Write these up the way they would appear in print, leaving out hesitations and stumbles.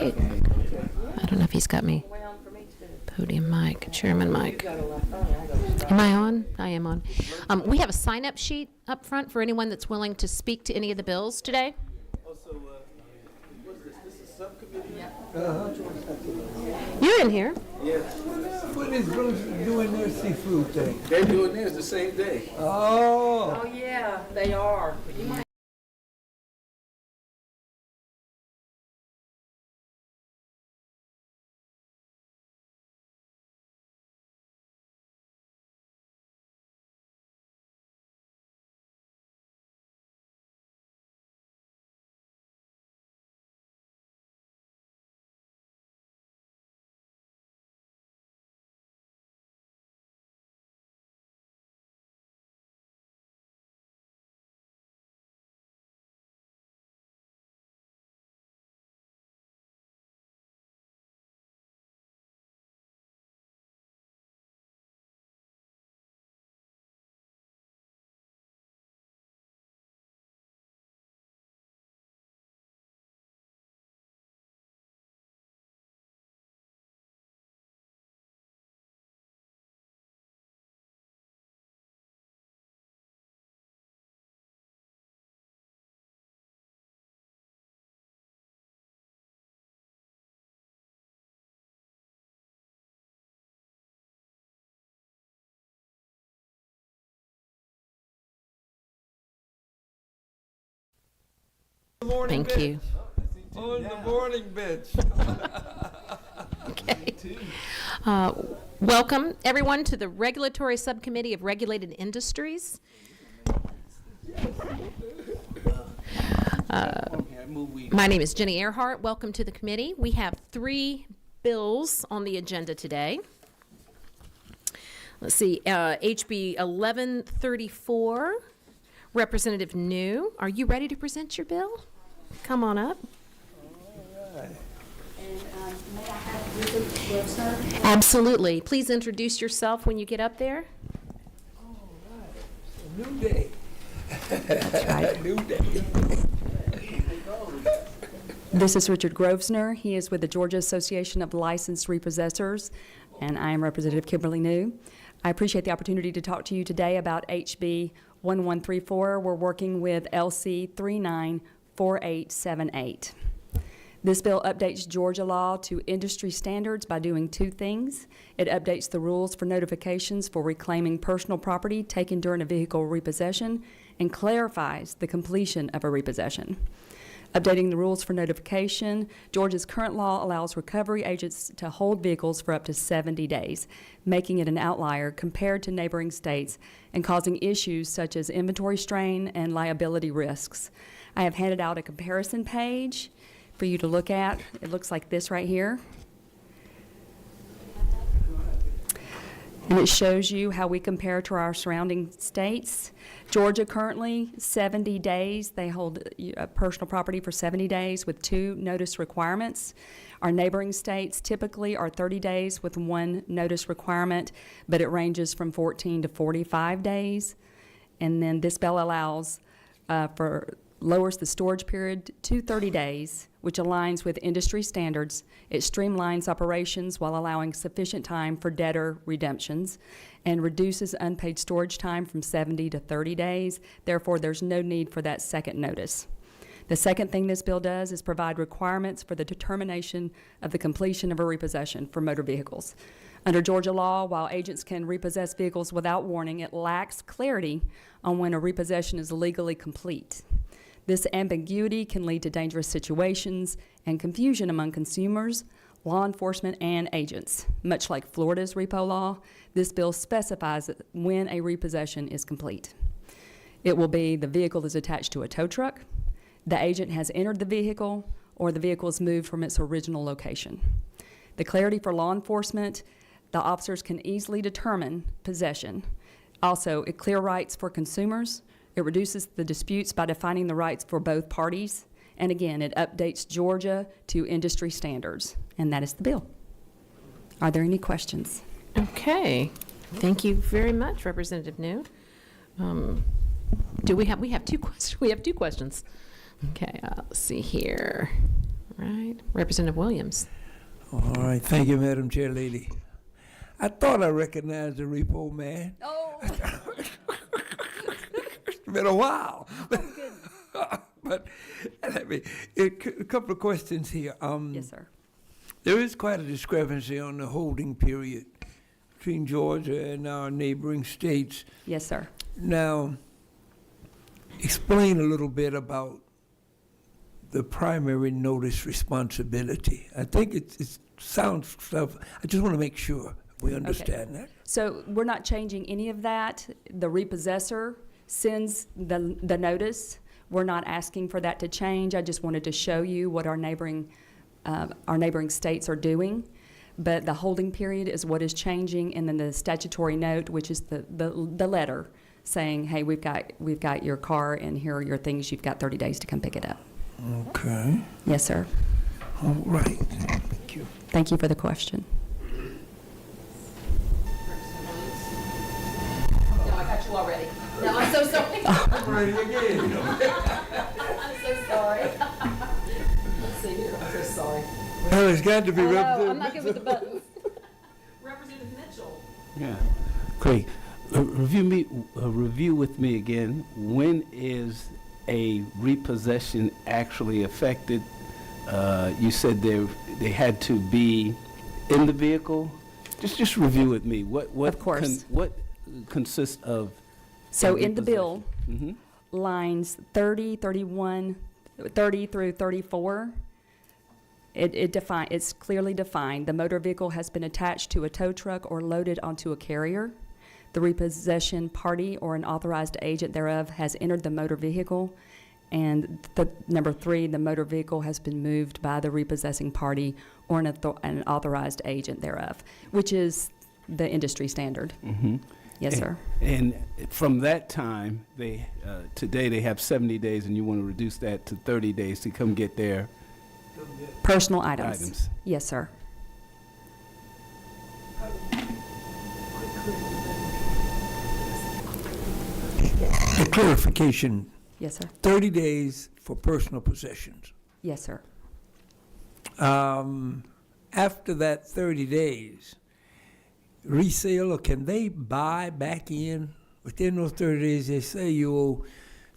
Okay. I don't know if he's got me. Podium mic, chairman mic. Am I on? I am on. We have a sign-up sheet up front for anyone that's willing to speak to any of the bills today. Also, what's this? This is subcommittee? You're in here. Yes. What is Bruce doing their seafood thing? They're doing theirs the same day. Oh. Oh, yeah, they are. Thank you. On the morning bench. Okay. Welcome, everyone, to the Regulatory Subcommittee of Regulated Industries. My name is Jenny Earhart. Welcome to the committee. We have 3 bills on the agenda today. Let's see, HB 1134, Representative New. Are you ready to present your bill? Come on up. May I have a brief, sir? Absolutely. Please introduce yourself when you get up there. All right. A new day. That's right. New day. This is Richard Grosvenor. He is with the Georgia Association of Licensed Repossessors, and I am Representative Kimberly New. I appreciate the opportunity to talk to you today about HB 1134. We're working with LC 394878. This bill updates Georgia law to industry standards by doing 2 things. It updates the rules for notifications for reclaiming personal property taken during a vehicle repossession and clarifies the completion of a repossession. Updating the rules for notification, Georgia's current law allows recovery agents to hold vehicles for up to 70 days, making it an outlier compared to neighboring states and causing issues such as inventory strain and liability risks. I have handed out a comparison page for you to look at. It looks like this right here. And it shows you how we compare to our surrounding states. Georgia currently, 70 days. They hold personal property for 70 days with 2 notice requirements. Our neighboring states typically are 30 days with 1 notice requirement, but it ranges from 14 to 45 days. And then this bill allows lowers the storage period to 30 days, which aligns with industry standards. It streamlines operations while allowing sufficient time for debtor redemptions and reduces unpaid storage time from 70 to 30 days. Therefore, there's no need for that second notice. The second thing this bill does is provide requirements for the determination of the completion of a repossession for motor vehicles. Under Georgia law, while agents can repossess vehicles without warning, it lacks clarity on when a repossession is legally complete. This ambiguity can lead to dangerous situations and confusion among consumers, law enforcement, and agents. Much like Florida's repo law, this bill specifies when a repossession is complete. It will be the vehicle is attached to a tow truck, the agent has entered the vehicle, or the vehicle is moved from its original location. The clarity for law enforcement, the officers can easily determine possession. Also, it clear rights for consumers. It reduces the disputes by defining the rights for both parties. And again, it updates Georgia to industry standards. And that is the bill. Are there any questions? Okay. Thank you very much, Representative New. We have 2 questions. We have 2 questions. Okay, let's see here. Right. Representative Williams. All right, thank you, Madam Chair Lady. I thought I recognized the repo man. Oh, It's been a while. But let me, a couple of questions here. yes, sir. There is quite a discrepancy on the holding period between Georgia and our neighboring states. Yes, sir. Now, explain a little bit about the primary notice responsibility. I think it sounds stuff. I just want to make sure we understand that. So we're not changing any of that. The repossessor sends the notice. We're not asking for that to change. I just wanted to show you what our neighboring states are doing. But the holding period is what is changing, and then the statutory note, which is the letter saying, hey, we've got your car, and here are your things. You've got 30 days to come pick it up. Okay. Yes, sir. All right. Thank you. Thank you for the question. No, I got you already. No, I'm so sorry. I'm ready again. I'm so sorry. Let's see here. I'm so sorry. Well, it's got to be I'm Representative not good with the Mitchell. buttons. Representative Mitchell. Yeah. Craig, review with me again. When is a repossession actually affected? You said they had to be in the vehicle. Just review with me. What Of course. what consists of? So a in the bill, repossession? lines 30, 31, 30 through 34, it's clearly defined. The motor vehicle has been attached to a tow truck or loaded onto a carrier. The repossession party or an authorized agent thereof has entered the motor vehicle. And number 3, the motor vehicle has been moved by the repossessing party or an authorized agent thereof, which is the industry standard. Mm-hmm. Yes, sir. And from that time, today they have 70 days, and you want to reduce that to 30 days to come get their Personal items. items. Yes, sir. A clarification, Yes, sir. 30 days for personal possessions. Yes, sir. After that 30 days, resale, or can they buy back in within those 30 days? They say you owe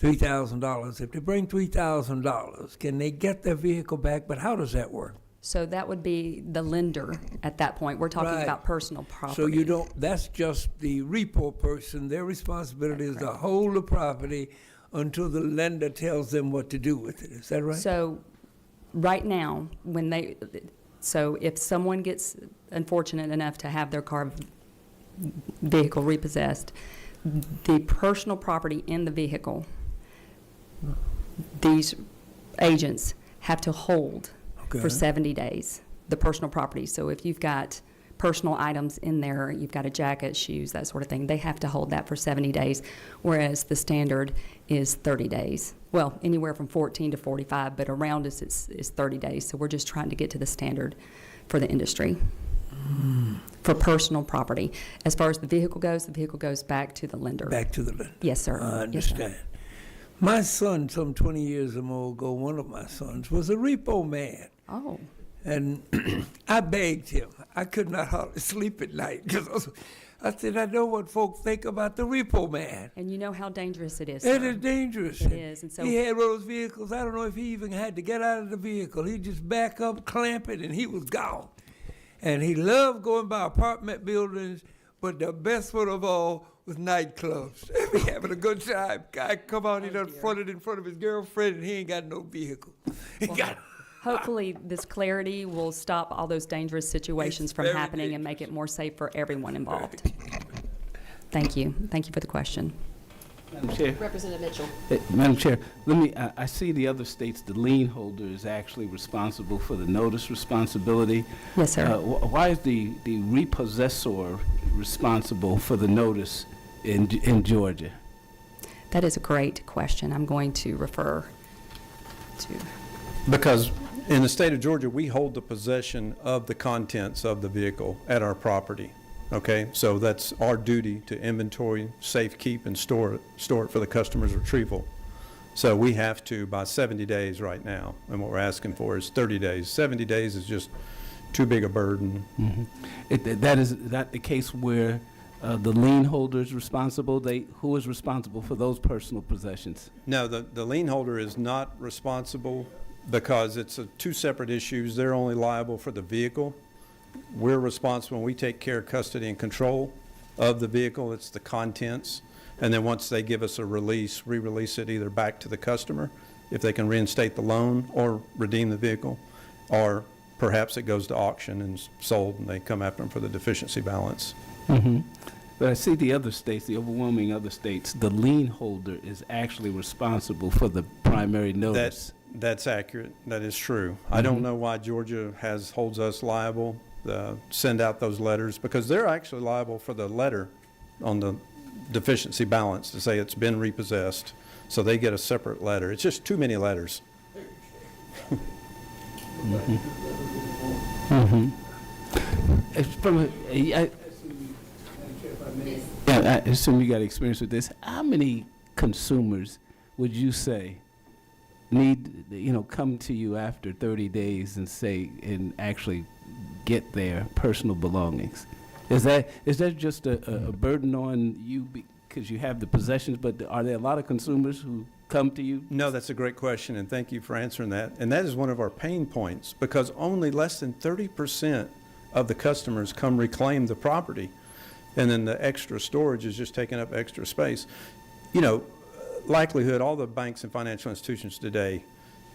$3,000. If they bring $3,000, can they get their vehicle back? But how does that work? So that would be the lender at that point. We're talking Right. about personal property. So you don't, that's just the repo person. Their responsibility is to hold the property until the lender tells them what to do with it. Is that right? So right now, so if someone gets unfortunate enough to have their vehicle repossessed, the personal property in the vehicle, these agents have to hold for Okay. 70 days, the personal property. So if you've got personal items in there, you've got a jacket, shoes, that sort of thing, they have to hold that for 70 days, whereas the standard is 30 days. Well, anywhere from 14 to 45, but around us is 30 days. So we're just trying to get to the standard for the industry for personal property. As far as the vehicle goes back to the lender. Back to the lender. Yes, sir. I Yes, sir. understand. My son, some 20 years or more ago, one of my sons was a repo man. Oh, And I begged him. I could not hardly sleep at night because I said, I know what folks think about the repo man. and you know how dangerous it is, It sir. is dangerous. It is, and so- he had one of those vehicles. I don't know if he even had to get out of the vehicle. He'd just back up, clamp it, and he was gone. And he loved going by apartment buildings, but the best one of all was nightclubs. He having a good time. Guy come out, he done fronted in front of his girlfriend, and he ain't got no vehicle. He got. Hopefully, this clarity will stop all those dangerous situations It's from very happening and make it more safe for everyone involved. Thank you. Thank you for the question. Madam Chair. Representative Mitchell. Madam Chair, let me, I see the other states, the lien holder is actually responsible for the notice responsibility. Yes, sir. Why is the repossessor responsible for the notice in Georgia? That is a great question. I'm going to refer to, Because in the state of Georgia, we hold the possession of the contents of the vehicle at our property, okay? So that's our duty to inventory, safe keep, and store it for the customer's retrieval. So we have to, by 70 days right now, and what we're asking for is 30 days. 70 days is just too big a burden. Is that the case where the lien holder is responsible? Who is responsible for those personal possessions? No, the lien holder is not responsible because it's two separate issues. They're only liable for the vehicle. We're responsible, we take care of custody and control of the vehicle. It's the contents. And then once they give us a release, we release it either back to the customer if they can reinstate the loan or redeem the vehicle, or perhaps it goes to auction and is sold and they come after them for the deficiency balance. But I see the other states, the overwhelming other states, the lien holder is actually responsible for the primary notice. That's accurate. That is true. I don't know why Georgia holds us liable, send out those letters, because they're actually liable for the letter on the deficiency balance to say it's been repossessed. So they get a separate letter. It's just too many letters. I assume you got experience with this. How many consumers would you say come to you after 30 days and actually get their personal belongings? Is that just a burden on you because you have the possessions, but are there a lot of consumers who come to you? No, that's a great question, and thank you for answering that. And that is one of our pain points, because only less than 30% of the customers come reclaim the property, and then the extra storage is just taking up extra space. Likelihood, all the banks and financial institutions today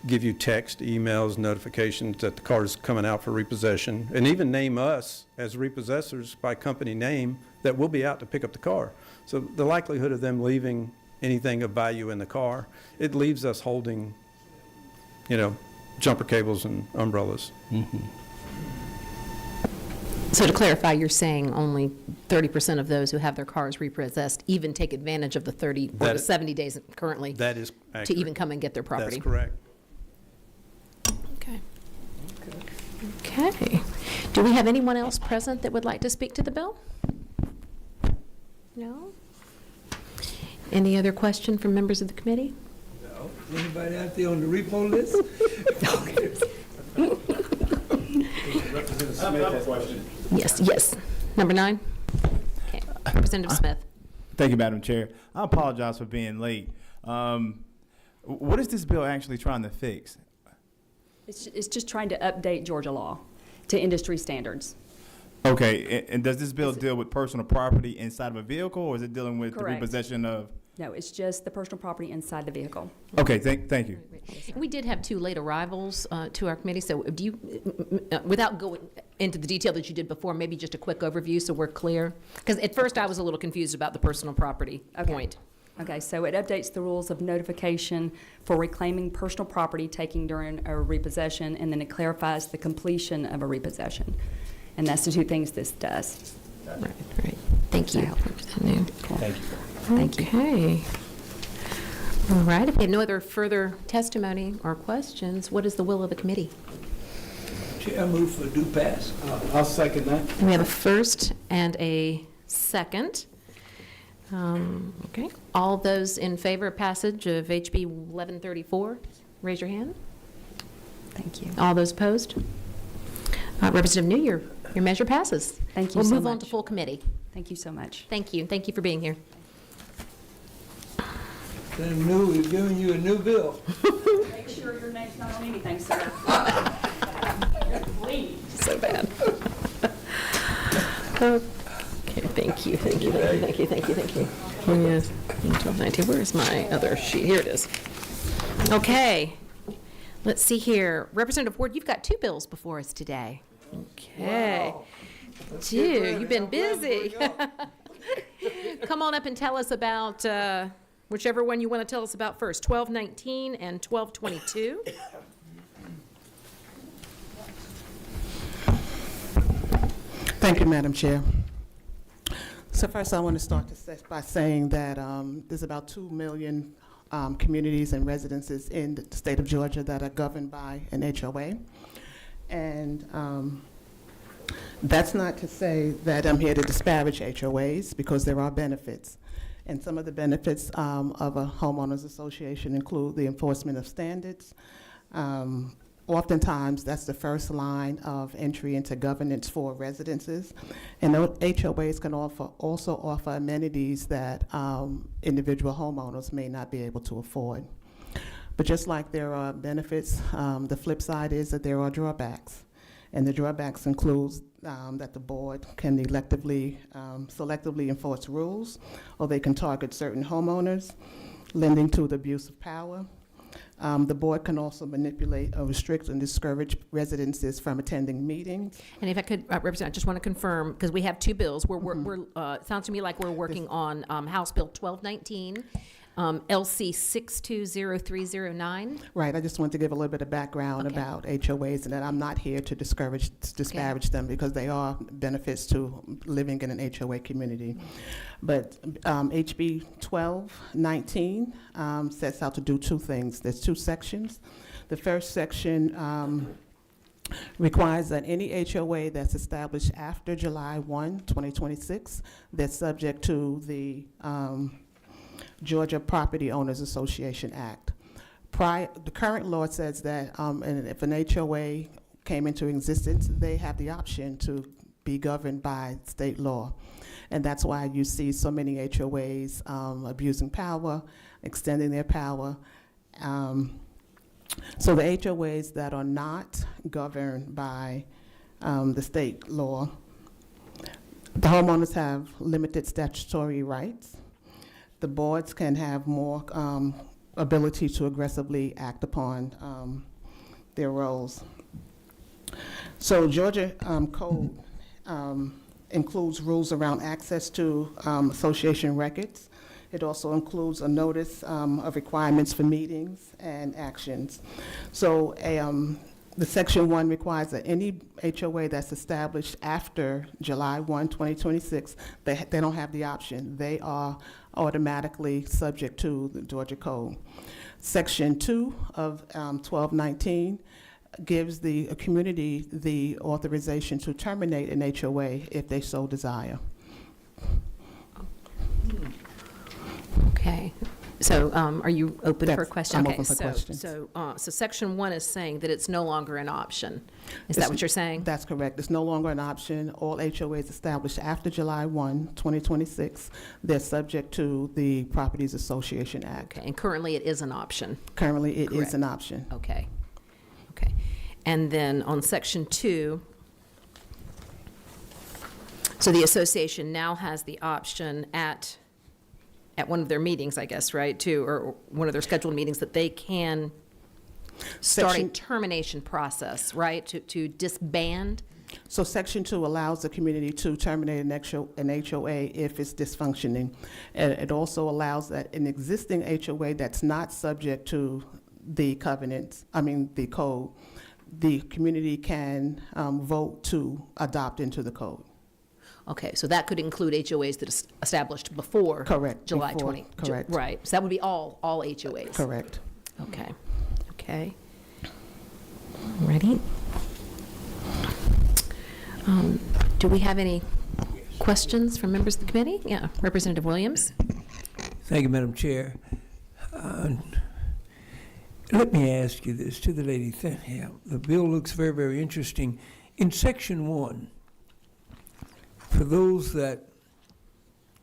give you text, emails, notifications that the car is coming out for repossession, and even name us as repossessors by company name that we'll be out to pick up the car. So the likelihood of them leaving anything of value in the car, it leaves us holding, jumper cables and umbrellas. So to clarify, you're saying only 30% of those who have their cars repossessed even take advantage of the 30 or the 70 days currently That is accurate. to even come and get their property? That's correct. Okay. Okay. Do we have anyone else present that would like to speak to the bill? No? Any other question from members of the committee? No. Anybody out there on the repo list? Representative Smith has a question. Yes. Number 9? Okay. Representative Smith. Thank you, Madam Chair. I apologize for being late. What is this bill actually trying to fix? It's just trying to update Georgia law to industry standards. Okay, and does this bill deal with personal property inside of a vehicle, or is it dealing with Correct. the repossession of? No, it's just the personal property inside the vehicle. Okay, thank you. We did have 2 late arrivals to our committee, so do you, without going into the detail that you did before, maybe just a quick overview so we're clear? Because at first I was a little confused about the personal property point. Okay, so it updates the rules of notification for reclaiming personal property taken during a repossession, and then it clarifies the completion of a repossession. And that's the 2 things this does. Right. Thank you. Thank you. Thank you. Okay. All right, if we have no other further testimony or questions, what is the will of the committee? Chair, move for due pass. I'll second that. We have a first and a second. Okay. All those in favor of passage of HB 1134, raise your hand. Thank you. All those opposed? Representative New, your measure passes. Thank you We'll so move on much. to full committee. Thank you so much. Thank you. Thank you for being here. Then new, we're giving you a new bill. Make sure your name's not on anything, sir. Please. So bad. Okay, thank you. Yes, 1219, where's my other sheet? Here it is. Okay, let's see here. Representative Ward, you've got 2 bills before us today. Okay. Gee, you've been busy. Come on up and tell us about whichever one you want to tell us about first, 1219 and 1222. Thank you, Madam Chair. So first, I want to start by saying that there's about 2 million communities and residences in the state of Georgia that are governed by an HOA. And that's not to say that I'm here to disparage HOAs, because there are benefits. And some of the benefits of a homeowners association include the enforcement of standards. Oftentimes, that's the first line of entry into governance for residences. And HOAs can also offer amenities that individual homeowners may not be able to afford. But just like there are benefits, the flip side is that there are drawbacks. And the drawbacks includes that the board can selectively enforce rules, or they can target certain homeowners, lending to the abuse of power. The board can also manipulate or restrict and discourage residences from attending meetings. And if I could, Representative, I just want to confirm, because we have two bills. It sounds to me like we're working on House Bill 1219, LC 620309. Right, I just want to give a little bit of background Okay. about HOAs, and that I'm not here to disparage them, because they are benefits to living in an HOA community. But HB 1219 sets out to do two things. There's two sections. The first section requires that any HOA that's established after July 1, 2026, that's subject to the Georgia Property Owners Association Act. The current law says that and if an HOA came into existence, they have the option to be governed by state law. And that's why you see so many HOAs abusing power, extending their power. So the HOAs that are not governed by the state law, the homeowners have limited statutory rights. The boards can have more ability to aggressively act upon their roles. So Georgia Code includes rules around access to association records. It also includes a notice of requirements for meetings and actions. So the Section 1 requires that any HOA that's established after July 1, 2026, they don't have the option. They are automatically subject to the Georgia Code. Section 2 of 1219 gives the community the authorization to terminate an HOA if they so desire. Okay. So are you open for questions? I'm Okay, open for questions. So Section 1 is saying that it's no longer an option. Is that what you're saying? That's correct. It's no longer an option. All HOAs established after July 1, 2026, they're subject to the Properties Association Act. Okay, and currently it is an option. Currently, it Correct. is an option. Okay. Okay. And then on Section 2, so the association now has the option at one of their meetings, I guess, right, too, or one of their scheduled meetings, that they can start a Section- termination process, right, to disband? So Section 2 allows the community to terminate an HOA if it's dysfunctioning. And it also allows that an existing HOA that's not subject to the the code, the community can vote to adopt into the code. Okay, so that could include HOAs that is established before Correct, July before, 20. correct. Right, so that would be all HOAs? Correct. Okay, okay. Ready? Do we have any questions from members of the committee? Yeah, Representative Williams? Thank you, Madam Chair. Let me ask you this to the lady. The bill looks very, very interesting. In Section 1, for those that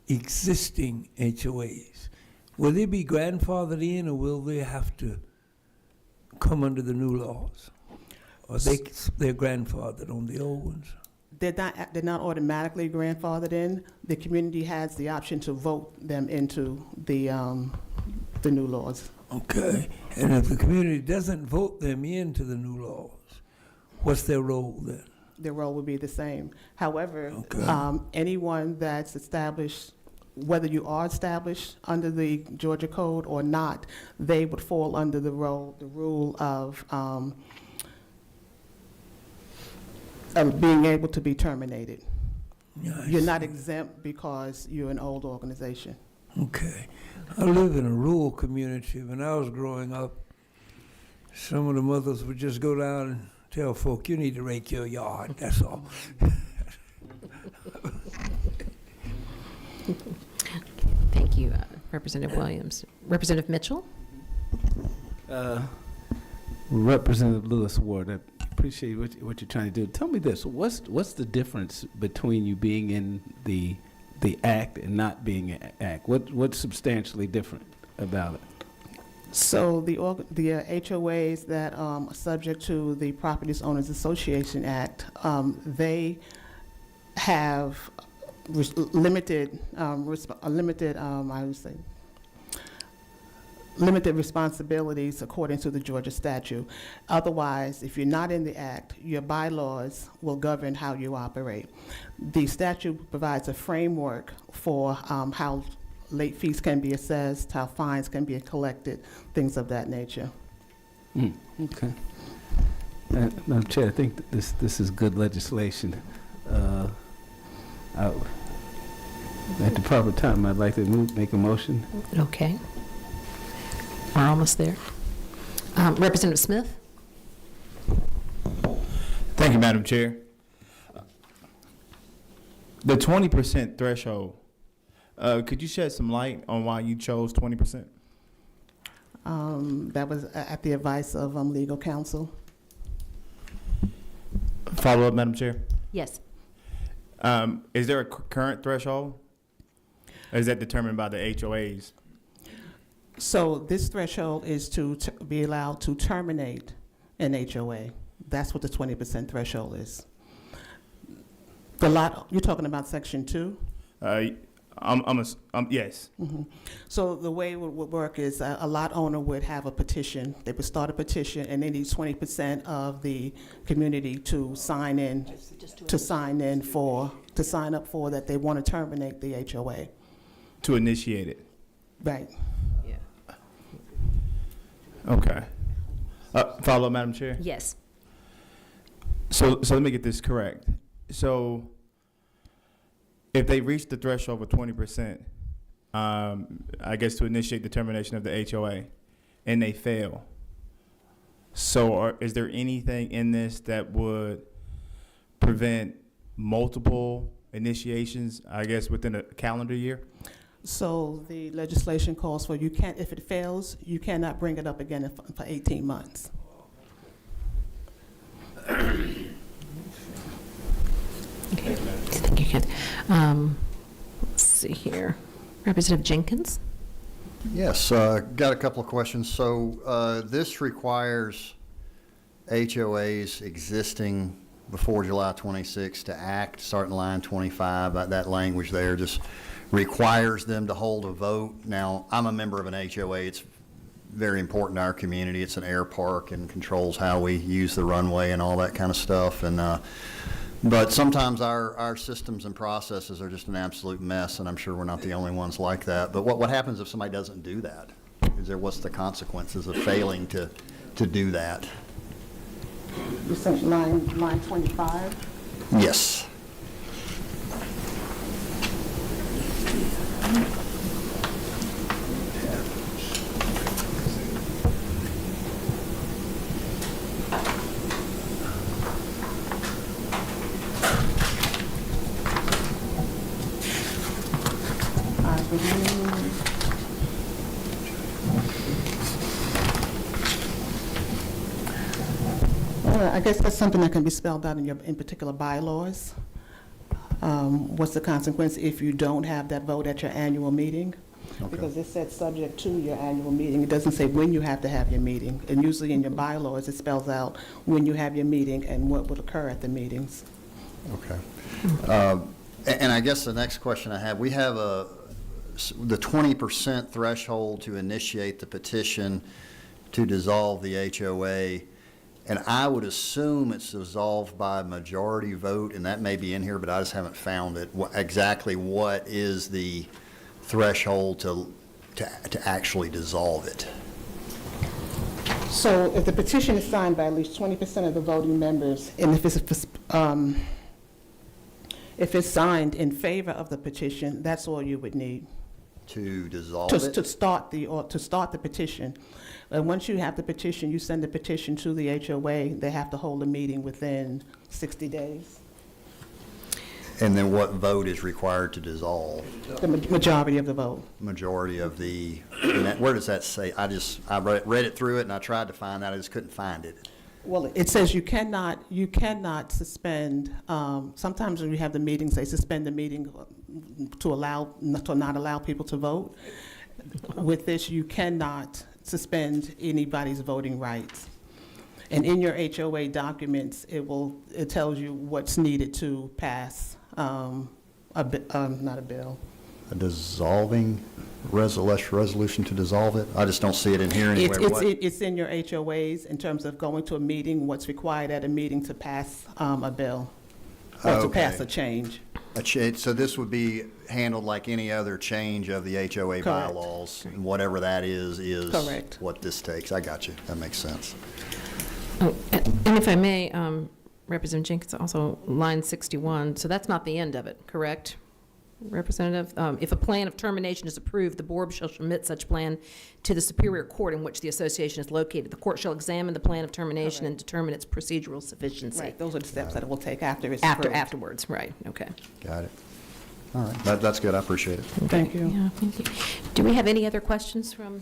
existing HOAs, will they be grandfathered in, or will they have to come under the new laws? Or they're grandfathered on the old ones? They're not automatically grandfathered in. The community has the option to vote them into the new laws. Okay. And if the community doesn't vote them into the new laws, what's their role then? Their role would be the same. However, Okay. anyone that's established, whether you are established under the Georgia Code or not, they would fall under the rule of being able to be terminated. Yeah, I You're see. not exempt because you're an old organization. Okay. I live in a rural community. When I was growing up, some of the mothers would just go down and tell folk, you need to rake your yard, that's all. Thank you, Representative Williams. Representative Mitchell? Representative Lewis Ward, I appreciate what you're trying to do. Tell me this, what's the difference between you being in the act and not being in act? What's substantially different about it? So the HOAs that are subject to the Properties Owners Association Act, they have limited responsibilities according to the Georgia statute. Otherwise, if you're not in the act, your bylaws will govern how you operate. The statute provides a framework for how late fees can be assessed, how fines can be collected, things of that nature. Okay. Madam Chair, I think that this is good legislation. At the proper time, I'd like to make a motion. Okay. We're almost there. Representative Smith? Thank you, Madam Chair. The 20% threshold, could you shed some light on why you chose 20%? That was at the advice of legal counsel. Follow up, Madam Chair. Yes. Is there a current threshold? Or is that determined by the HOAs? So this threshold is to be allowed to terminate an HOA. That's what the 20% threshold is. The lot, you're talking about section 2? Yes. So the way it would work is a lot owner would have a petition. They would start a petition, and they need 20% of the community to sign up for that they want to terminate the HOA. To initiate it. Right. Okay. Follow up, Madam Chair. Yes. So let me get this correct. So if they reach the threshold of 20%, I guess to initiate the termination of the HOA, and they fail, so is there anything in this that would prevent multiple initiations, I guess, within a calendar year? So the legislation calls for if it fails, you cannot bring it up again for 18 months. Okay. Thank you, Ken. Let's see here. Representative Jenkins? Yes, got a couple of questions. So this requires HOAs existing before July 26 to act, starting line 25, that language there just requires them to hold a vote. Now, I'm a member of an HOA. It's very important to our community. It's an air park and controls how we use the runway and all that kind of stuff. And but sometimes our systems and processes are just an absolute mess, and I'm sure we're not the only ones like that. But what happens if somebody doesn't do that? What's the consequences of failing to do that? You said line 25? Yes. I guess that's something that can be spelled out in particular bylaws. What's the consequence if you don't have that vote at your annual meeting? Okay. Because it says subject to your annual meeting. It doesn't say when you have to have your meeting. And usually in your bylaws, it spells out when you have your meeting and what would occur at the meetings. Okay. And I guess the next question I have, we have the 20% threshold to initiate the petition to dissolve the HOA. And I would assume it's dissolved by majority vote, and that may be in here, but I just haven't found it. Exactly what is the threshold to actually dissolve it? So if the petition is signed by at least 20% of the voting members, and if it's signed in favor of the petition, that's all you would need To dissolve it? to start the petition. And once you have the petition, you send the petition to the HOA. They have to hold a meeting within 60 days. And then what vote is required to dissolve? The majority of the vote. Majority of the, where does that say? I read it through it and I tried to find that, I just couldn't find it. Well, it says you cannot suspend, sometimes when we have the meetings, they suspend the meeting to not allow people to vote. With this, you cannot suspend anybody's voting rights. And in your HOA documents, it tells you what's needed to pass, not a bill. A dissolving resolution to dissolve it? I just don't see it in here anywhere. It's in your HOAs in terms of going to a meeting, what's required at a meeting to pass a bill, or to pass Okay. a change. So this would be handled like any other change of the HOA Correct. bylaws, and whatever that is Correct. what this takes. I got you. That makes sense. Oh, and if I may, Representative Jenkins, also line 61, so that's not the end of it, correct? Representative, if a plan of termination is approved, the board shall submit such plan to the Superior Court in which the association is located. The court shall examine the plan of termination and determine its procedural sufficiency. Right, those are the steps that it will take after it's approved. Afterwards, right, okay. Got it. All right. That's good. I appreciate it. Thank you. Yeah, thank you. Do we have any other questions from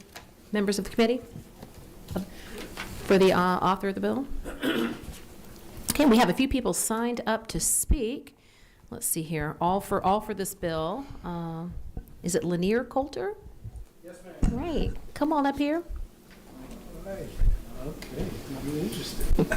members of the committee for the author of the bill? Okay, we have a few people signed up to speak. Let's see here, all for this bill. Is it Lanier Coulter? Yes, ma'am. Great, come on up here. Okay, you're interested.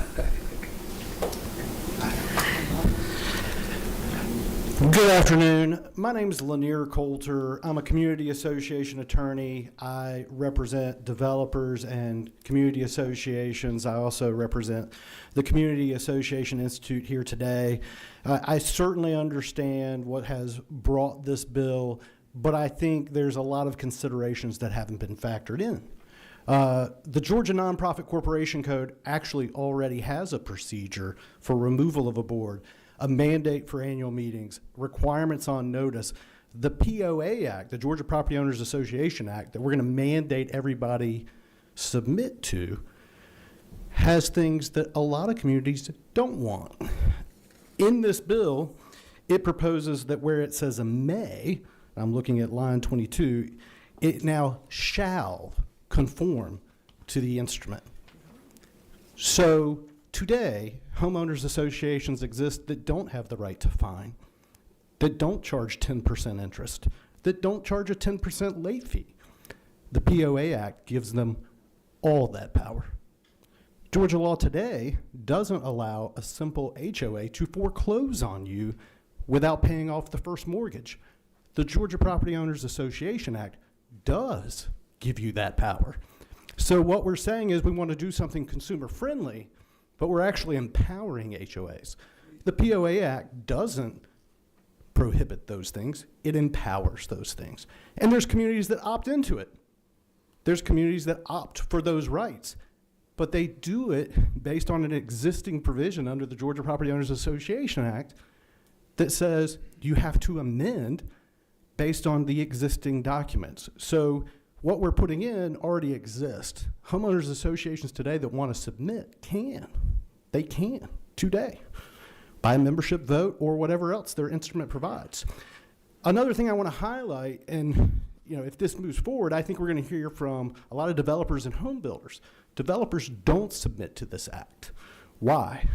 Good afternoon. My name is Lanier Coulter. I'm a community association attorney. I represent developers and community associations. I also represent the Community Association Institute here today. I certainly understand what has brought this bill, but I think there's a lot of considerations that haven't been factored in. The Georgia Nonprofit Corporation Code actually already has a procedure for removal of a board, a mandate for annual meetings, requirements on notice. The POA Act, the Georgia Property Owners Association Act, that we're going to mandate everybody submit to, has things that a lot of communities don't want. In this bill, it proposes that where it says a may, I'm looking at line 22, it now shall conform to the instrument. So today, homeowners associations exist that don't have the right to fine, that don't charge 10% interest, that don't charge a 10% late fee. The POA Act gives them all that power. Georgia law today doesn't allow a simple HOA to foreclose on you without paying off the first mortgage. The Georgia Property Owners Association Act does give you that power. So what we're saying is we want to do something consumer friendly, but we're actually empowering HOAs. The POA Act doesn't prohibit those things, it empowers those things. And there's communities that opt into it. There's communities that opt for those rights, but they do it based on an existing provision under the Georgia Property Owners Association Act that says you have to amend based on the existing documents. So what we're putting in already exists. Homeowners associations today that want to submit can. They can today by a membership vote or whatever else their instrument provides. Another thing I want to highlight, and if this moves forward, I think we're going to hear from a lot of developers and home builders. Developers don't submit to this act. Why?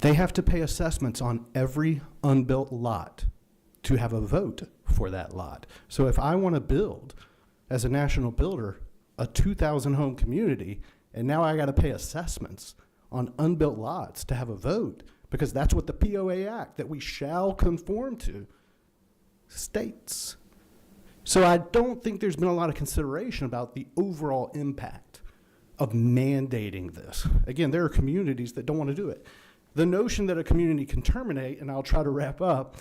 They have to pay assessments on every unbuilt lot to have a vote for that lot. So if I want to build, as a national builder, a 2,000 home community, and now I got to pay assessments on unbuilt lots to have a vote, because that's what the POA Act that we shall conform to states. So I don't think there's been a lot of consideration about the overall impact of mandating this. Again, there are communities that don't want to do it. The notion that a community can terminate, and I'll try to wrap up,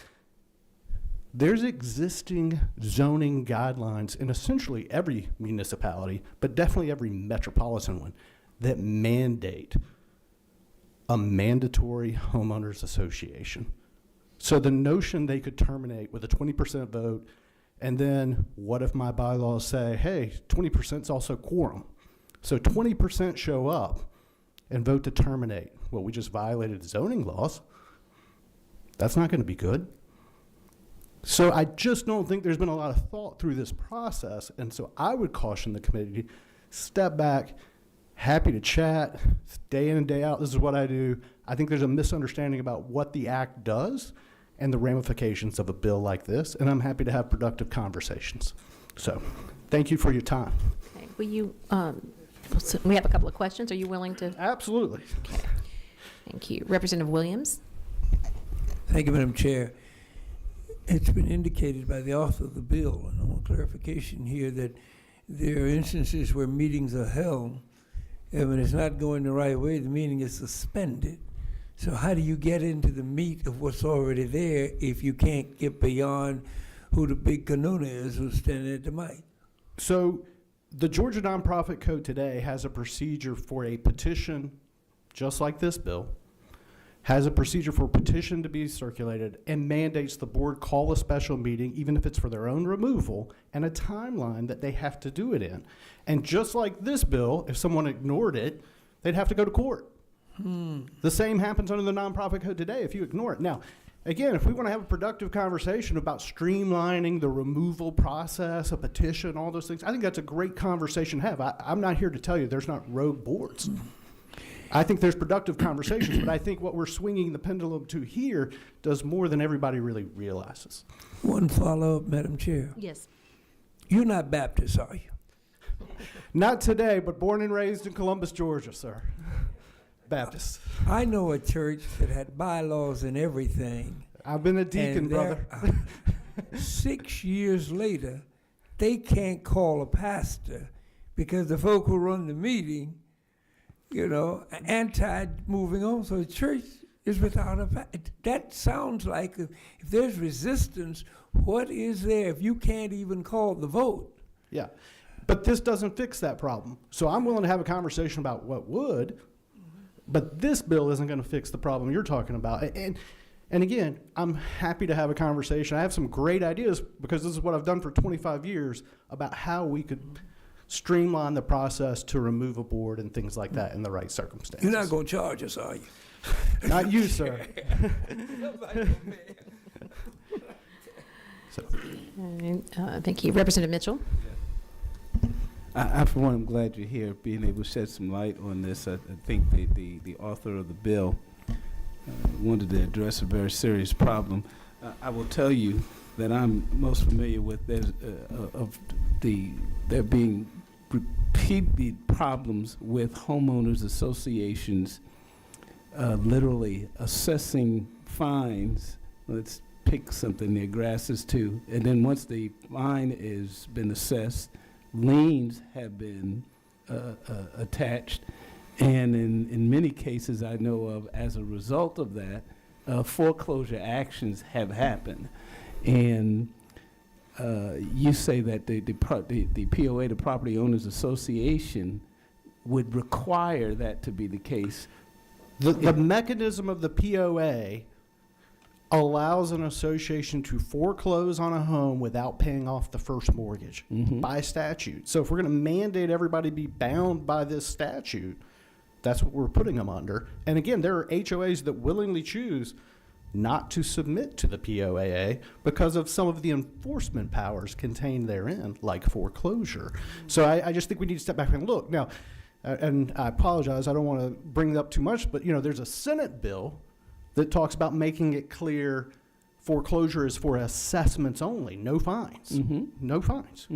there's existing zoning guidelines in essentially every municipality, but definitely every metropolitan one, that mandate a mandatory homeowners association. So the notion they could terminate with a 20% vote, and then what if my bylaws say, hey, 20% is also quorum. So 20% show up and vote to terminate. Well, we just violated zoning laws. That's not going to be good. So I just don't think there's been a lot of thought through this process. And so I would caution the committee, step back, happy to chat, day in and day out. This is what I do. I think there's a misunderstanding about what the act does and the ramifications of a bill like this. And I'm happy to have productive conversations. So thank you for your time. Okay. Will you, so we have a couple of questions. Are you willing to? Absolutely. Okay. Thank you. Representative Williams? Thank you, Madam Chair. It's been indicated by the author of the bill, and I want clarification here, that there are instances where meetings are held, and when it's not going the right way, the meeting is suspended. So how do you get into the meat of what's already there if you can't get beyond who the big kanuna is who's standing at the mic? So the Georgia Nonprofit Code today has a procedure for a petition, just like this bill, has a procedure for a petition to be circulated and mandates the board call a special meeting, even if it's for their own removal, and a timeline that they have to do it in. And just like this bill, if someone ignored it, they'd have to go to court. The same happens under the nonprofit code today if you ignore it. Now, again, if we want to have a productive conversation about streamlining the removal process, a petition, all those things, I think that's a great conversation to have. I'm not here to tell you there's not rogue boards. I think there's productive conversations, but I think what we're swinging the pendulum to here does more than everybody really realizes. One follow-up, Madam Chair. Yes. You're not Baptist, are you? Not today, but born and raised in Columbus, Georgia, sir. Baptist. I know a church that had bylaws and everything. I've been a deacon, and brother. 6 years later, they can't call a pastor because the folk who run the meeting, you know, anti-moving on. So the church is without a that sounds like if there's resistance, what is there if you can't even call the vote? Yeah, but this doesn't fix that problem. So I'm willing to have a conversation about what would, but this bill isn't going to fix the problem you're talking about. And again, I'm happy to have a conversation. I have some great ideas because this is what I've done for 25 years about how we could streamline the process to remove a board and things like that in the right circumstances. You're not going to charge us, are you? Not you, sir. Thank you. Representative Mitchell? I, for one, am glad you're here, being able to shed some light on this. I think the author of the bill wanted to address a very serious problem. I will tell you that I'm most familiar with there being repeated problems with homeowners associations literally assessing fines. Let's pick something, their grasses too, and then once the fine has been assessed, liens have been attached, and in many cases I know of, as a result of that, foreclosure actions have happened. And you say that the POA, the Property Owners Association, would require that to be the case. The mechanism of the POA allows an association to foreclose on a home without paying off the first mortgage by statute. So if we're going to mandate everybody be bound by this statute, that's what we're putting them under. And again, there are HOAs that willingly choose not to submit to the POAA because of some of the enforcement powers contained therein, like foreclosure. So I just think we need to step back and look. Now, and I apologize, I don't want to bring up too much, but there's a Senate bill that talks about making it clear foreclosure is for assessments only, no fines. No fines.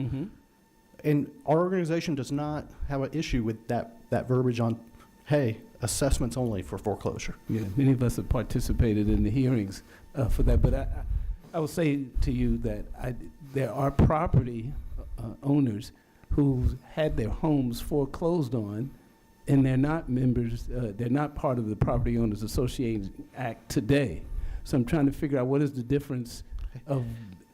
And our organization does not have an issue with that verbiage on, hey, assessments only for foreclosure. Yeah, many of us have participated in the hearings for that, but I will say to you that there are property owners who had their homes foreclosed on, and they're not members, they're not part of the Property Owners Association Act today. So I'm trying to figure out what is the difference of...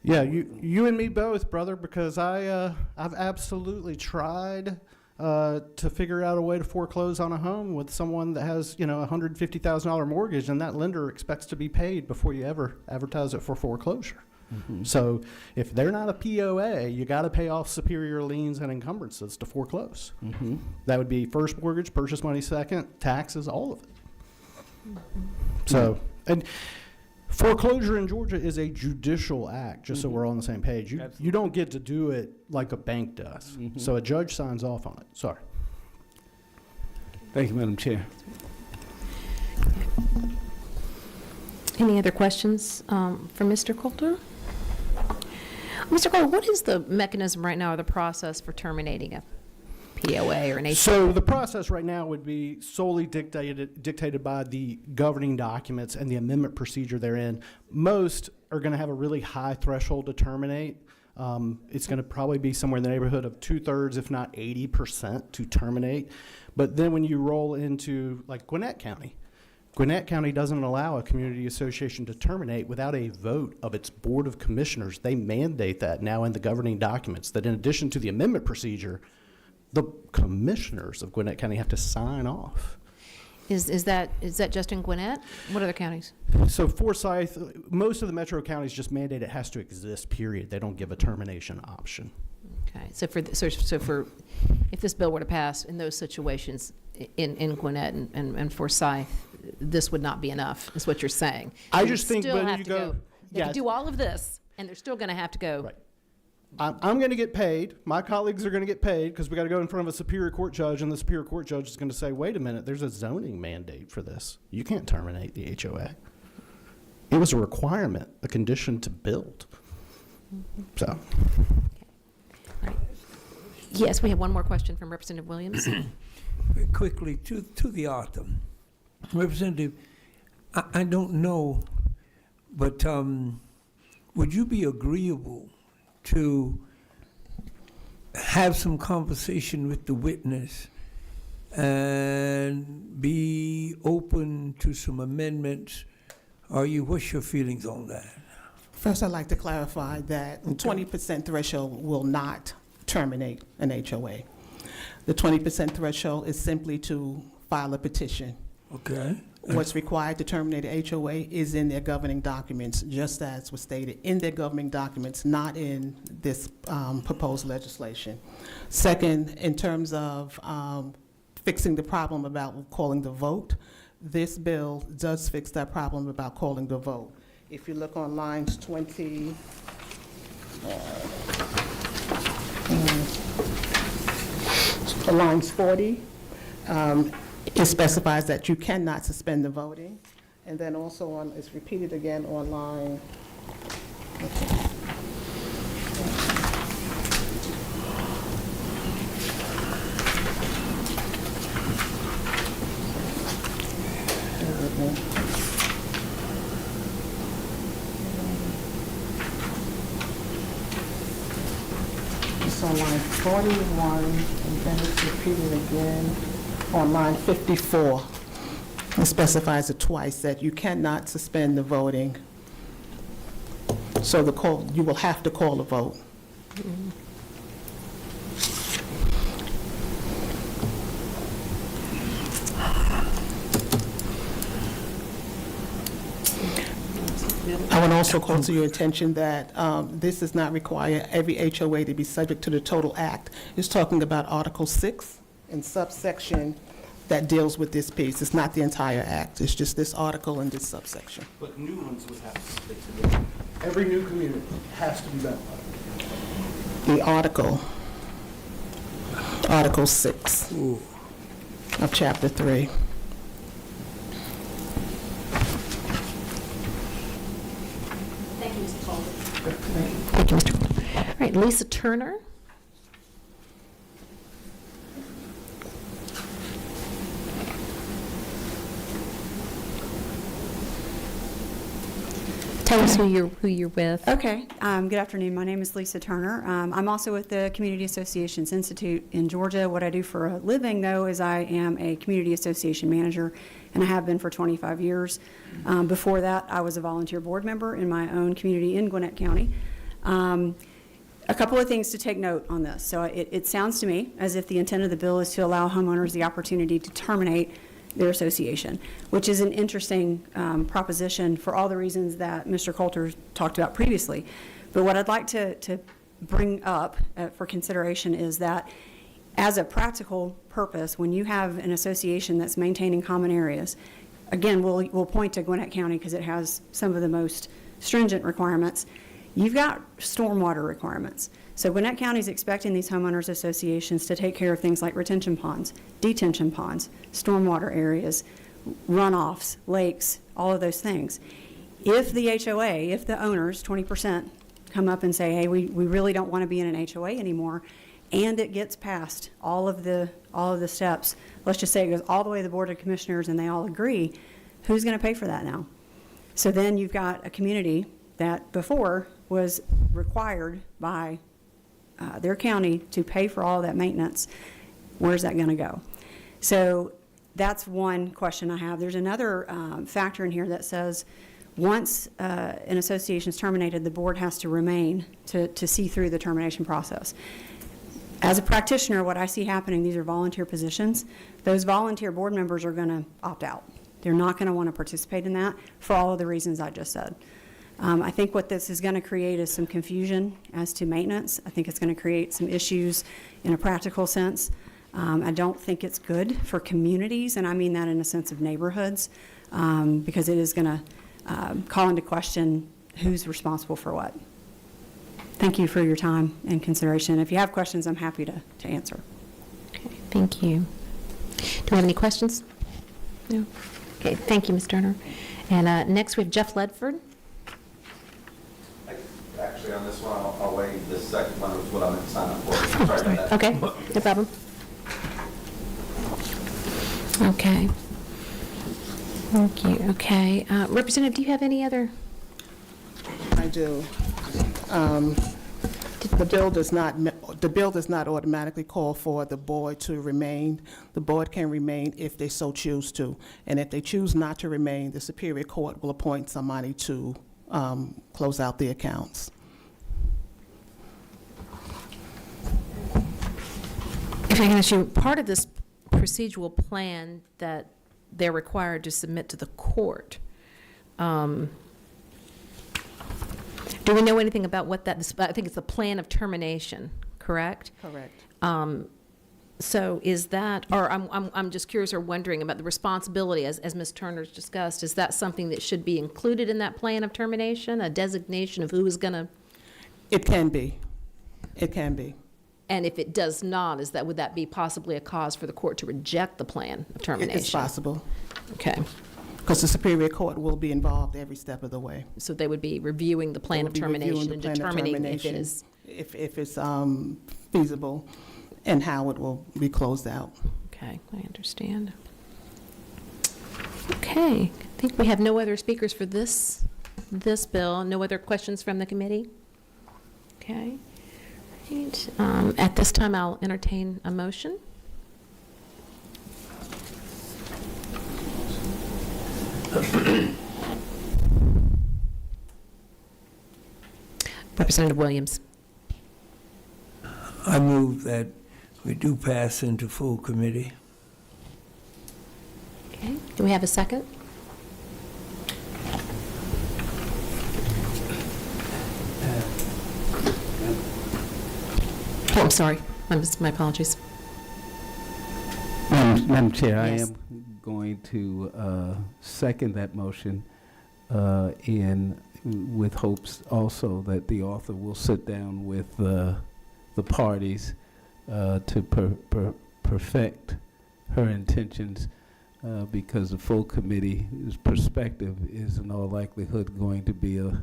Yeah, you and me both, brother, because I've absolutely tried to figure out a way to foreclose on a home with someone that has, a $150,000 mortgage, and that lender expects to be paid before you ever advertise it for foreclosure. So if they're not a POA, you got to pay off superior liens and encumbrances to foreclose. That would be first mortgage, purchase money second, taxes, all of it. So, and Foreclosure in Georgia is a judicial act, just so we're on the same page. You don't get to do it like a bank does. So a judge signs off on it. Sorry. Thank you, Madam Chair. Any other questions for Mr. Coulter? Mr. Coulter, what is the mechanism right now or the process for terminating a POA or an HOA? So the process right now would be solely dictated by the governing documents and the amendment procedure therein. Most are going to have a really high threshold to terminate. It's going to probably be somewhere in the neighborhood of 2/3, if not 80%, to terminate. But then when you roll into like Gwinnett County doesn't allow a community association to terminate without a vote of its Board of Commissioners. They mandate that now in the governing documents, that in addition to the amendment procedure, the commissioners of Gwinnett County have to sign off. Is that just in Gwinnett? What other counties? So Forsyth, most of the metro counties just mandate it has to exist, period. They don't give a termination option. Okay, so for if this bill were to pass in those situations in Gwinnett and Forsyth, this would not be enough, is what you're saying. I They just think still when have you to go- They yeah. could do all of this, and they're still going to have to go. Right. I'm going to get paid. My colleagues are going to get paid because we got to go in front of a Superior Court judge, and the Superior Court judge is going to say, wait a minute, there's a zoning mandate for this. You can't terminate the HOA. It was a requirement, a condition to build. So. All right. Yes, we have one more question from Representative Williams. Very quickly, to the author. Representative, I don't know, but would you be agreeable to have some conversation with the witness and be open to some amendments? What's your feelings on that? First, I'd like to clarify that 20% threshold will not terminate an HOA. The 20% threshold is simply to file a petition. Okay. What's required to terminate a HOA is in their governing documents, just as was stated in their governing documents, not in this proposed legislation. Second, in terms of fixing the problem about calling the vote, this bill does fix that problem about calling the vote. If you look on lines 20, lines 40, it specifies that you cannot suspend the voting. And then also on, it's repeated again on line, it's on line 41, and then it's repeated again on line 54. It specifies it twice that you cannot suspend the voting. So you will have to call a vote. I would also call to your attention that this does not require every HOA to be subject to the total act. It's talking about Article 6 and subsection that deals with this piece. It's not the entire act. It's just this article and this subsection. But new ones would have to stick together. Every new community has to be that way. The article, Article 6 of Chapter 3. Thank you, Mr. Coulter. Thank you, Mr. Coulter. All right, Lisa Turner. Tell us who you're with. Okay. Good afternoon. My name is Lisa Turner. I'm also with the Community Associations Institute in Georgia. What I do for a living, though, is I am a community association manager, and I have been for 25 years. Before that, I was a volunteer board member in my own community in Gwinnett County. A couple of things to take note on this. So it sounds to me as if the intent of the bill is to allow homeowners the opportunity to terminate their association, which is an interesting proposition for all the reasons that Mr. Coulter talked about previously. But what I'd like to bring up for consideration is that as a practical purpose, when you have an association that's maintaining common areas, again, we'll point to Gwinnett County because it has some of the most stringent requirements. You've got stormwater requirements. So Gwinnett County is expecting these homeowners associations to take care of things like retention ponds, detention ponds, stormwater areas, runoffs, lakes, all of those things. If the HOA, if the owners, 20%, come up and say, hey, we really don't want to be in an HOA anymore, and it gets past all of the steps, let's just say it goes all the way to the Board of Commissioners and they all agree, who's going to pay for that now? So then you've got a community that before was required by their county to pay for all of that maintenance. Where's that going to go? So that's one question I have. There's another factor in here that says once an association is terminated, the board has to remain to see through the termination process. As a practitioner, what I see happening, these are volunteer positions. Those volunteer board members are going to opt out. They're not going to want to participate in that for all of the reasons I just said. I think what this is going to create is some confusion as to maintenance. I think it's going to create some issues in a practical sense. I don't think it's good for communities, and I mean that in a sense of neighborhoods, because it is going to call into question who's responsible for what. Thank you for your time and consideration. If you have questions, I'm happy to answer. Okay, thank you. Do we have any questions? No? Okay, thank you, Ms. Turner. And next we have Jeff Ledford. Actually, on this one, I'll waive this second one, which is what I meant to sign up for. Sorry about that. Okay, no problem. Okay. Thank you. Okay. Representative, do you have any other? I do. The bill does not automatically call for the board to remain. The board can remain if they so choose to. And if they choose not to remain, the Superior Court will appoint somebody to close out the accounts. If I can ask you, part of this procedural plan that they're required to submit to the court, do we know anything about what that is? I think it's the plan of termination, correct? Correct. So is that, or I'm just curious or wondering about the responsibility, as Ms. Turner's discussed, is that something that should be included in that plan of termination, a designation of who is going to? It can be. It can be. And if it does not, would that be possibly a cause for the court to reject the plan of termination? It's possible. Okay. Because the Superior Court will be involved every step of the way. So they would be reviewing the plan of termination and determining if it is. If it's feasible and how it will be closed out. Okay, I understand. Okay, I think we have no other speakers for this bill. No other questions from the committee? Okay. Right. At this time, I'll entertain a motion. Representative Williams. I move that we do pass into full committee. Okay, do we have a second? Oh, I'm sorry, my apologies. Madam Chair, I Yes. am going to second that motion and with hopes also that the author will sit down with the parties to perfect her intentions because the full committee's perspective is in all likelihood going to be a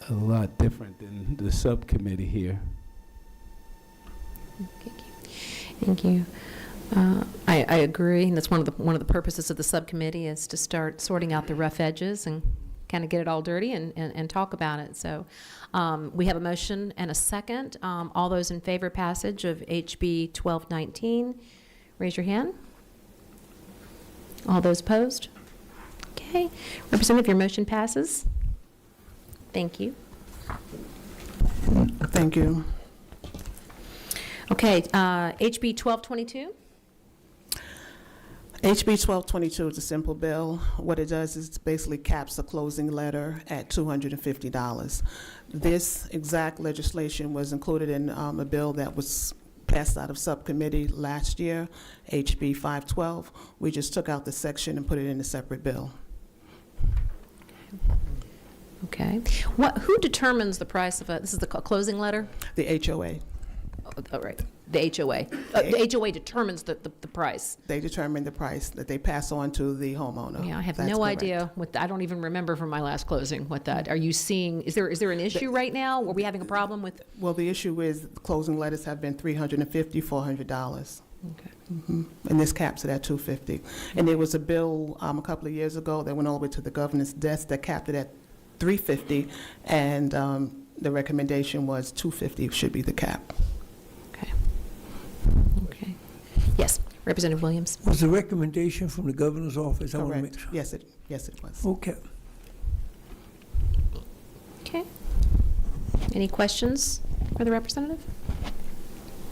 lot different than the subcommittee here. Thank you. I agree, and that's one of the purposes of the subcommittee is to start sorting out the rough edges and kind of get it all dirty and talk about it. So we have a motion and a second. All those in favor of passage of HB 1219, raise your hand. All those opposed? Okay. Representative, your motion passes. Thank you. Thank you. Okay, HB 1222. HB 1222 is a simple bill. What it does is basically caps the closing letter at $250. This exact legislation was included in a bill that was passed out of subcommittee last year, HB 512. We just took out the section and put it in a separate bill. Okay. Who determines the price of this is the closing letter? The HOA, Oh, right, the HOA. The HOA determines the price. they determine the price that they pass on to the homeowner. Yeah, I have That's no correct. idea I don't even remember from my last closing what that, are you seeing, is there an issue right now? Are we having a problem with? Well, the issue is closing letters have been $350, $400. Okay. And this caps it at $250. And there was a bill a couple of years ago that went all the way to the governor's desk that capped it at $350, and the recommendation was $250 should be the cap. Okay. Okay. Yes, Representative Williams. Was the recommendation from the governor's office? I want to make Correct. sure. Yes, it was. Okay. Okay. Any questions for the representative?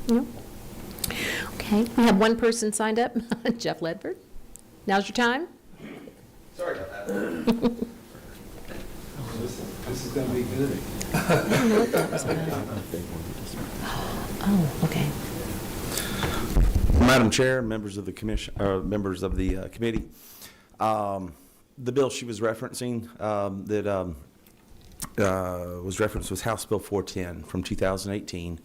No? Okay, we have one person signed up, Jeff Ledford. Now's your time. Sorry about that. This is going to be good. I don't know what that was about. Oh, okay. Madam Chair, members of the commission, members of the committee, the bill she was referencing that was referenced was House Bill 410 from 2018.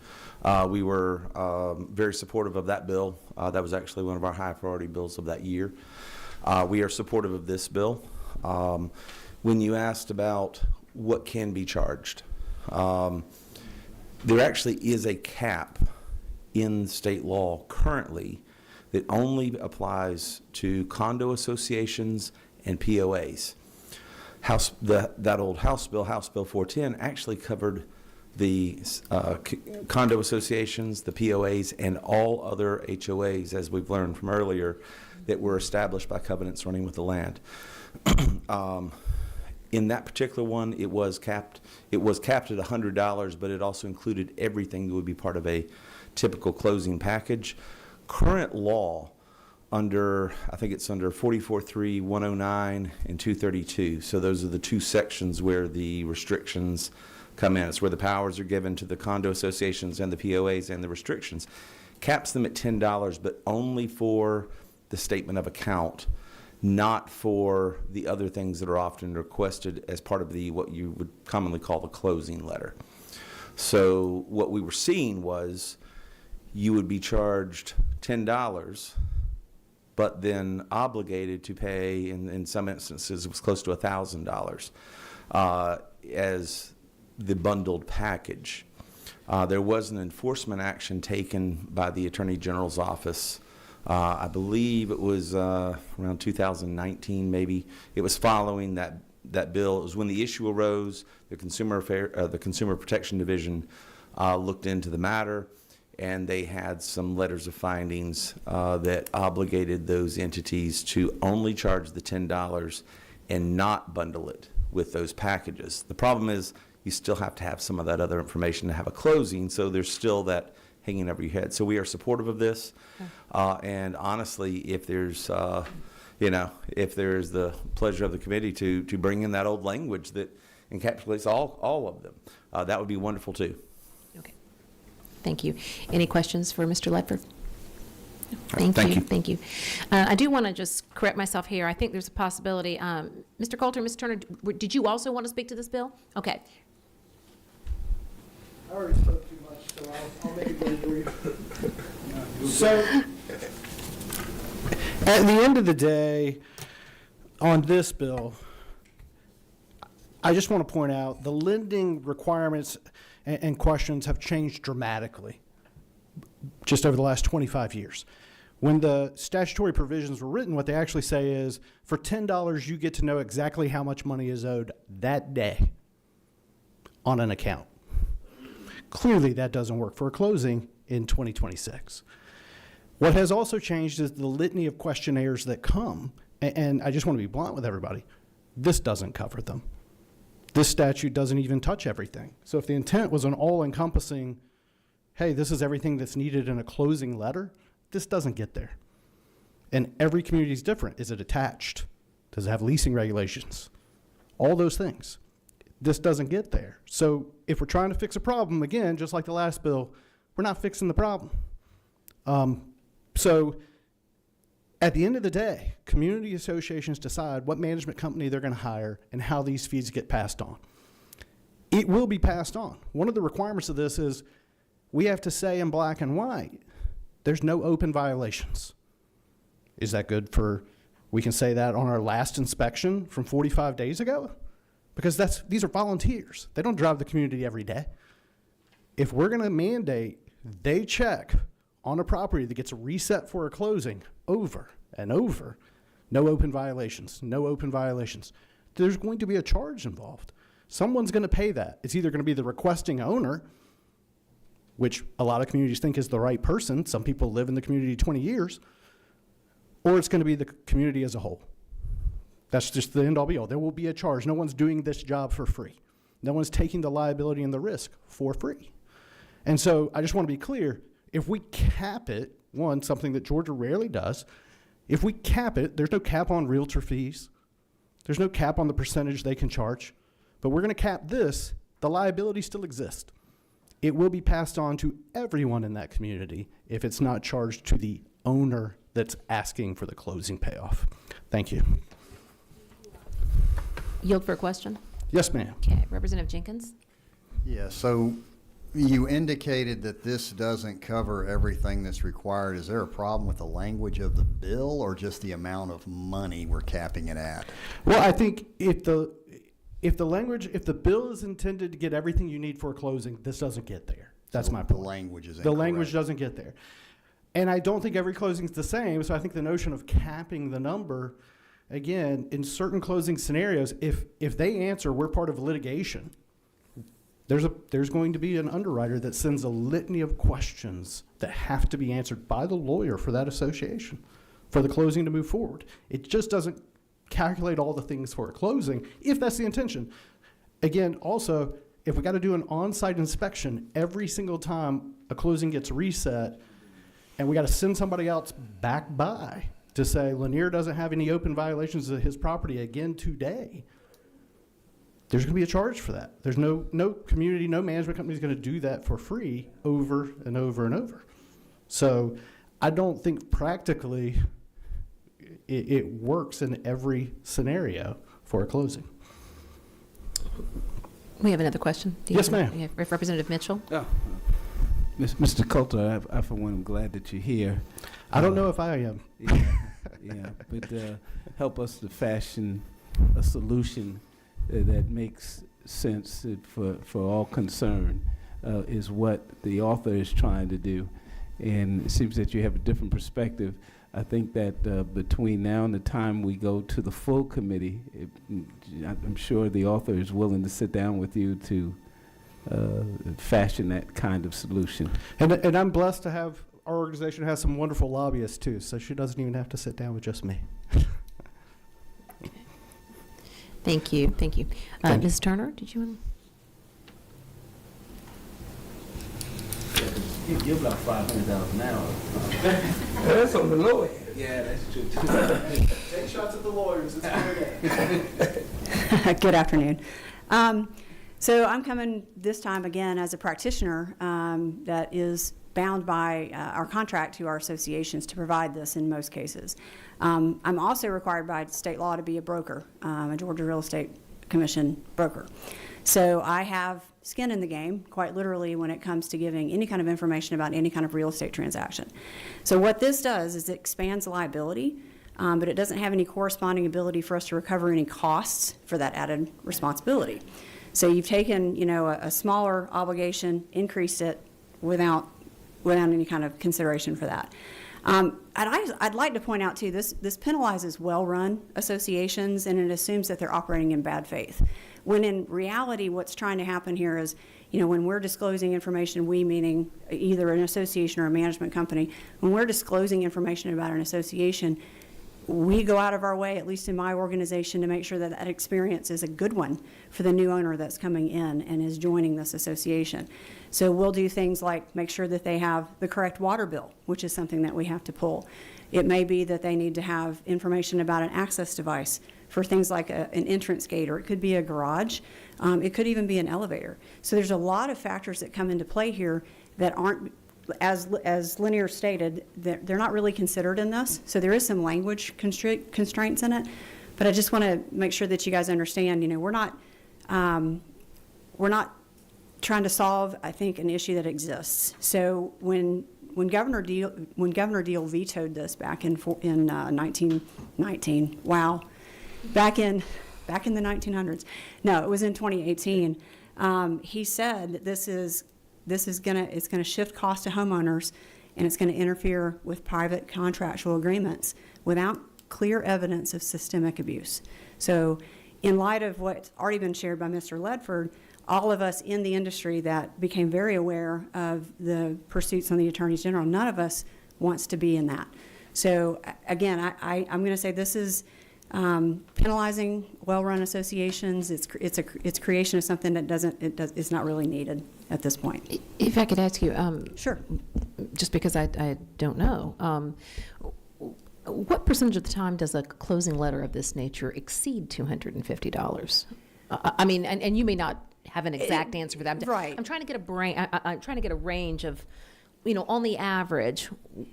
We were very supportive of that bill. That was actually one of our high priority bills of that year. We are supportive of this bill. When you asked about what can be charged, there actually is a cap in state law currently that only applies to condo associations and POAs. That old House Bill 410, actually covered the condo associations, the POAs, and all other HOAs, as we've learned from earlier, that were established by covenants running with the land. In that particular one, it was capped at $100, but it also included everything that would be part of a typical closing package. Current law under, I think it's under 44.3, 109, and 232. So those are the two sections where the restrictions come in. It's where the powers are given to the condo associations and the POAs, and the restrictions. Caps them at $10, but only for the statement of account, not for the other things that are often requested as part of the what you would commonly call the closing letter. So what we were seeing was you would be charged $10, but then obligated to pay, in some instances, it was close to $1,000 as the bundled package. There was an enforcement action taken by the Attorney General's office. I believe it was around 2019, maybe. It was following that bill. It was when the issue arose. The Consumer Protection Division looked into the matter, and they had some letters of findings that obligated those entities to only charge the $10 and not bundle it with those packages. The problem is you still have to have some of that other information to have a closing, so there's still that hanging over your head. So we are supportive of this, and honestly, if there's, if there's the pleasure of the committee to bring in that old language that encapsulates all of them, that would be wonderful too. Okay. Thank you. Any questions for Mr. Ledford? Thank you. Thank you. I do want to just correct myself here. I think there's a possibility. Mr. Coulter, Ms. Turner, did you also want to speak to this bill? Okay. I already spoke too much, so I'll make it very brief. So, at the end of the day, on this bill, I just want to point out the lending requirements and questions have changed dramatically just over the last 25 years. When the statutory provisions were written, what they actually say is, for $10, you get to know exactly how much money is owed that day on an account. Clearly, that doesn't work for a closing in 2026. What has also changed is the litany of questionnaires that come, and I just want to be blunt with everybody, this doesn't cover them. This statute doesn't even touch everything. So if the intent was an all-encompassing, hey, this is everything that's needed in a closing letter, this doesn't get there. And every community is different. Is it attached? Does it have leasing regulations? All those things. This doesn't get there. So if we're trying to fix a problem, again, just like the last bill, we're not fixing the problem. So at the end of the day, community associations decide what management company they're going to hire and how these fees get passed on. It will be passed on. One of the requirements of this is we have to say in black and white, there's no open violations. Is that good for, we can say that on our last inspection from 45 days ago? Because these are volunteers. They don't drive the community every day. If we're going to mandate they check on a property that gets reset for a closing over and over, no open violations, no open violations, there's going to be a charge involved. Someone's going to pay that. It's either going to be the requesting owner, which a lot of communities think is the right person. Some people live in the community 20 years, or it's going to be the community as a whole. That's just the end all be all. There will be a charge. No one's doing this job for free. No one's taking the liability and the risk for free. And so I just want to be clear, if we cap it, one, something that Georgia rarely does, if we cap it, there's no cap on realtor fees. There's no cap on the percentage they can charge. But we're going to cap this. The liability still exists. It will be passed on to everyone in that community if it's not charged to the owner that's asking for the closing payoff. Thank you. Yield for a question? Yes, ma'am. Okay, Representative Jenkins? Yeah, so you indicated that this doesn't cover everything that's required. Is there a problem with the language of the bill or just the amount of money we're capping it at? Well, I think if the bill is intended to get everything you need for a closing, this doesn't get there. That's my point. The language is The incorrect. language doesn't get there. And I don't think every closing is the same, so I think the notion of capping the number, again, in certain closing scenarios, if they answer we're part of litigation, there's going to be an underwriter that sends a litany of questions that have to be answered by the lawyer for that association for the closing to move forward. It just doesn't calculate all the things for a closing if that's the intention. Again, also, if we got to do an on-site inspection every single time a closing gets reset and we got to send somebody else back by to say Lanier doesn't have any open violations of his property again today, there's going to be a charge for that. There's no community, no management company is going to do that for free over and over and over. So I don't think practically it works in every scenario for a closing. We have another question. Yes, ma'am. We have Representative Mitchell. Oh, Mr. Coulter, I for one am glad that you're here. I don't know if I am. Yeah, but help us to fashion a solution that makes sense for all concerned is what the author is trying to do. And it seems that you have a different perspective. I think that between now and the time we go to the full committee, I'm sure the author is willing to sit down with you to fashion that kind of solution. And I'm blessed to have, our organization has some wonderful lobbyists too, so she doesn't even have to sit down with just me. Thank you. Thank you. Thank you. Ms. Turner, did you want You give about $500 an hour. That's on the low end. Yeah, that's true too. Take shots at the lawyers. It's fair game. Good afternoon. So I'm coming this time again as a practitioner that is bound by our contract to our associations to provide this in most cases. I'm also required by state law to be a broker, a Georgia Real Estate Commission broker. So I have skin in the game, quite literally, when it comes to giving any kind of information about any kind of real estate transaction. So what this does is it expands liability, but it doesn't have any corresponding ability for us to recover any costs for that added responsibility. So you've taken, a smaller obligation, increased it without any kind of consideration for that. I'd like to point out too, this penalizes well-run associations, and it assumes that they're operating in bad faith. When in reality, what's trying to happen here is, when we're disclosing information, we meaning either an association or a management company, when we're disclosing information about an association, we go out of our way, at least in my organization, to make sure that that experience is a good one for the new owner that's coming in and is joining this association. So we'll do things like make sure that they have the correct water bill, which is something that we have to pull. It may be that they need to have information about an access device for things like an entrance gate, or it could be a garage. It could even be an elevator. So there's a lot of factors that come into play here that aren't as Linear stated, they're not really considered in this, so there is some language constraints in it. But I just want to make sure that you guys understand, we're not trying to solve, I think, an issue that exists. So when Governor Deal vetoed this back in 1919, wow, back in the 1900s. No, it was in 2018. He said that it's gonna shift costs to homeowners, and it's gonna interfere with private contractual agreements without clear evidence of systemic abuse. So in light of what's already been shared by Mr. Ledford, all of us in the industry that became very aware of the pursuits on the Attorney General, none of us wants to be in that. So again, I'm going to say this is penalizing well-run associations. It's creation of something that is not really needed at this point. If I could ask you, Sure. just because I don't know, what percentage of the time does a closing letter of this nature exceed $250? I mean, and you may not have an exact answer for that. Right. I'm trying to get I'm trying to get a range of, on the average.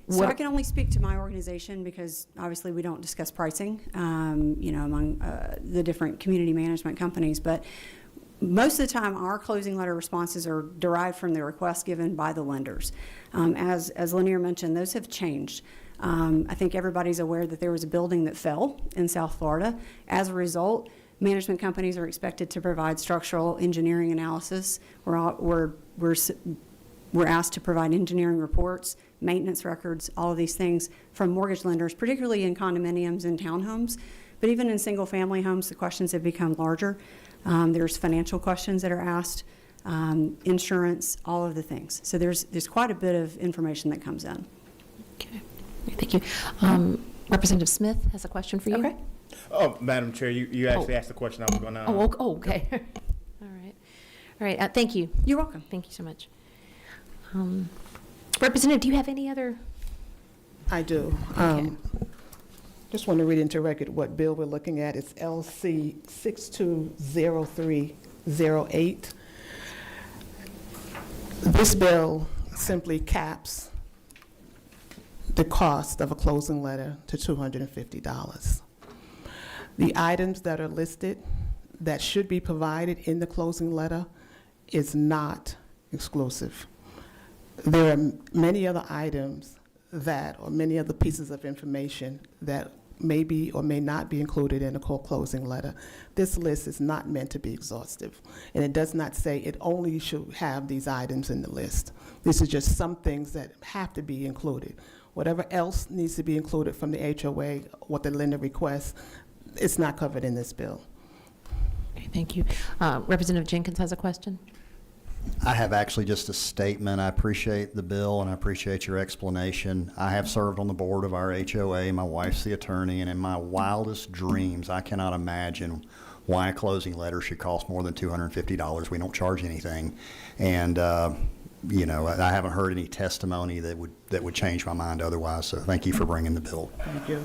So I can only speak to my organization because obviously we don't discuss pricing, among the different community management companies. But most of the time, our closing letter responses are derived from the requests given by the lenders. As Lanier mentioned, those have changed. I think everybody's aware that there was a building that fell in South Florida. As a result, management companies are expected to provide structural engineering analysis. We're asked to provide engineering reports, maintenance records, all of these things from mortgage lenders, particularly in condominiums and townhomes. But even in single-family homes, the questions have become larger. There's financial questions that are asked, insurance, all of the things. So there's quite a bit of information that comes in. Okay, thank you. Representative Smith has a question for you. Okay. Oh, Madam Chair, you actually asked the question I was going to. Okay. All right. Thank you. You're welcome. Thank you so much. Representative, do you have any other? I do. Okay. Just want to read into record what bill we're looking at. It's LC 620308. This bill simply caps the cost of a closing letter to $250. The items that are listed that should be provided in the closing letter is not exclusive. There are many other items or many other pieces of information that may be or may not be included in a closing letter. This list is not meant to be exhaustive, and it does not say it only should have these items in the list. This is just some things that have to be included. Whatever else needs to be included from the HOA, what the lender requests, it's not covered in this bill. Okay, thank you. Representative Jenkins has a question. I have actually just a statement. I appreciate the bill and I appreciate your explanation. I have served on the board of our HOA. My wife's the attorney, and in my wildest dreams, I cannot imagine why a closing letter should cost more than $250. We don't charge anything. And, I haven't heard any testimony that would change my mind otherwise. So thank you for bringing the bill. Thank you.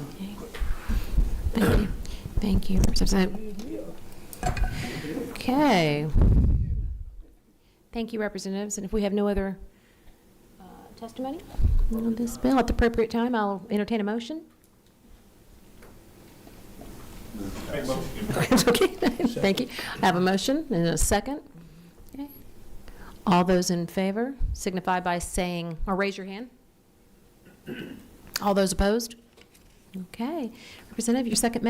Thank you. Thank you. Representative. Okay. Thank you, representatives. And if we have no other testimony on this bill at the appropriate time, I'll entertain a motion. Okay. Thank you. I have a motion and a second. Okay. All those in favor signify by saying, or raise your hand. All those opposed? Okay. Representative, your second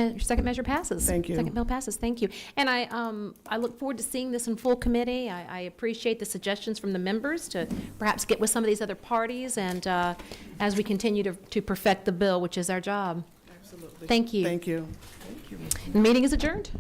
measure passes. Thank you. Second bill passes. Thank you. And I look forward to seeing this in full committee. I appreciate the suggestions from the members to perhaps get with some of these other parties, and as we continue to perfect the bill, which is our job. Absolutely. Thank you. Thank you. The meeting is adjourned.